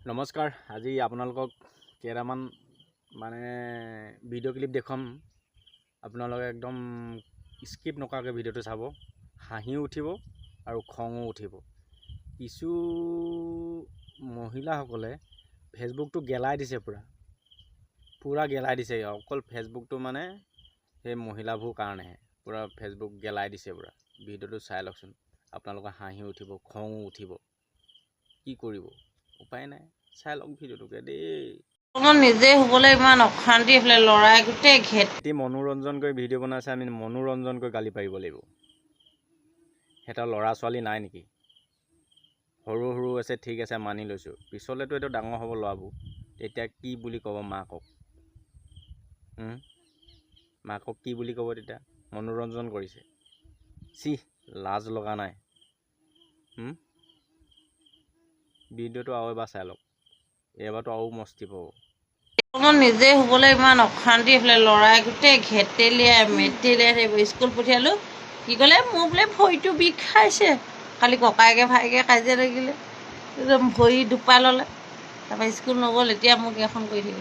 নমস্কাৰ। আজি আপোনালোকক কেইটামান ভিডিঅ' ক্লিপ দেখুৱাম। আপোনালোকে একদম স্কিপ নকৰাকৈ ভিডিঅ'টো চাব। হাঁহিও উঠিব আৰু খঙো উঠিব। কিছু মহিলাসকলে ফেচবুকটো গেলাই দিছে, পূৰা গেলাই দিছে। অকল ফেচবুকটো সেই মহিলাবোৰ কাৰণেহে পূৰা ফেচবুক গেলাই দিছে পূৰা। ভিডিঅ'টো চাই লওকচোন। আপোনালোকৰ হাঁহি উঠিব, খঙো উঠিব। কি কৰিব, উপায় নাই। চাই লওক ভিডিঅ'টোকে দেই। নিজে শুবলৈ ইমান অশান্তি হ'লে ল'ৰাই গোটেই এটি মনোৰঞ্জন কৰি ভিডিঅ' বনাইছে, আমি মনোৰঞ্জন কৰি গালি পাৰিব লাগিব। সিহঁতৰ ল'ৰা ছোৱালী নাই নেকি? সৰু সৰু আছে, ঠিক আছে মানি লৈছোঁ। পিছলেতো এইটো ডাঙৰ হ'ব ল'ৰাবোৰ, তেতিয়া কি বুলি ক'ব মাকক? মাকক কি বুলি ক'ব তেতিয়া? মনোৰঞ্জন কৰিছে, চি লাজ লগা নাই। ভিডিঅ'টো আৰু এবাৰ চাই লওক, এইবাৰতো আৰু মস্তি পাব। নিজে শুবলৈ ইমান অশান্তি হ'লে ল'ৰাই গোটেই ঘেটেলিয়াই মেটেলিয়াই স্কুল পঠিয়ালোঁ। কি ক'লে, মোৰ বোলে ভৰিটো বিষাইছে। কালি ককায়েকে ভায়েকে কাজিয়া লাগিলে, একদম ভৰি দুপা ল'লে। তাৰপৰা স্কুল নগ'ল, এতিয়া মোক এখন কৰি থাকিব।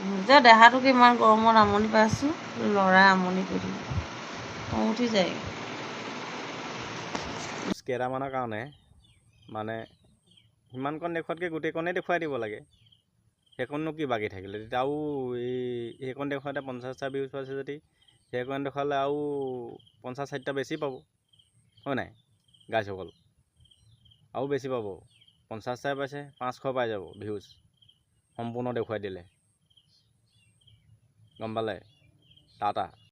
নিজৰ দেহাটোক ইমান গৰমত আমনি পাইছোঁ, ল'ৰাই আমনি কৰি থাকিব, খং উঠি যায়। কেইটামানৰ কাৰণে সিমানকণ দেখুৱাতকৈ গোটেইকণেই দেখুৱাই দিব লাগে। সেইকণনো কি বাকী থাকিলে? তেতিয়া আৰু সেইকণ দেখুৱাওঁতে 50টা ভিউজ পাইছে যদি সেইকণ দেখুৱালে আৰু 50-60টা বেছি পাব, হয় নাই? গাইসকল আৰু বেছি পাব। 50টাই পাইছে, 500 পাই যাব ভিউজ সম্পূৰ্ণ দেখুৱাই দিলে। গম পালে? টাটা।